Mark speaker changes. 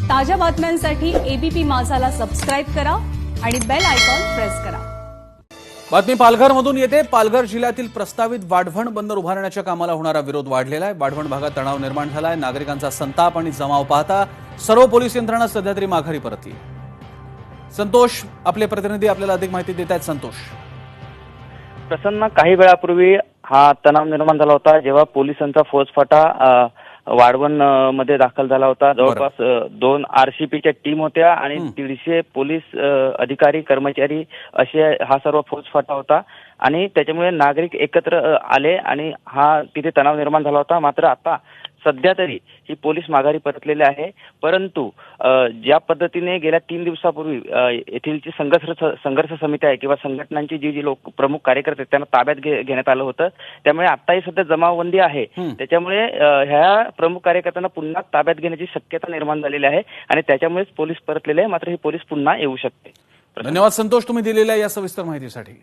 Speaker 1: ताज्या बातम्यांसाठी ABP माझाला subscribe करा आणि बेल आयकॉन प्रेस करा।
Speaker 2: बातमी पालघरमधून येते। पालघर जिल्ह्यातील प्रस्तावित वाढवण बंदर उभारण्याच्या कामाला होणारा विरोध वाढलेला आहे। वाढवण भागात तणाव निर्माण झाला आहे। नागरिकांचा संताप आणि जमाव पाहता सर्व पोलीस यंत्रणा सध्या तरी माघारी परतली। संतोष आपले प्रतिनिधी आपल्याला अधिक माहिती देत आहेत। संतोष,
Speaker 3: प्रसन्न, काही वेळापूर्वी हा तणाव निर्माण झाला होता जेव्हा पोलिसांचा फौजफाटा वाढवण मध्ये दाखल झाला होता। जवळपास 2 आरसीपीच्या टीम होत्या आणि 150 पोलीस अधिकारी कर्मचारी असे हा सर्व फौजफाटा होता आणि त्याच्यामुळे नागरिक एकत्र आले आणि हा तिथे तणाव निर्माण झाला होता। मात्र आता सध्या तरी ही पोलीस माघारी परतलेले आहे, परंतु ज्या पद्धतीने गेल्या 3 दिवसापूर्वी येथीलची संघर्ष समिती आहे किंवा संघटनांची जी लोक प्रमुख कार्यकर्ते त्यांना ताब्यात घेण्यात आलं होतं, त्यामुळे आताही सध्या जमावबंदी आहे। त्याच्यामुळे ह्या प्रमुख कार्यकर्त्यांना पुन्हा ताब्यात घेण्याची शक्यता निर्माण झालेली आहे आणि त्याच्यामुळेच पोलीस परतलेले आहे। मात्र ही पोलीस पुन्हा येऊ शकते।
Speaker 2: धन्यवाद संतोष, तुम्ही दिलेल्या या सविस्तर माहितीसाठी।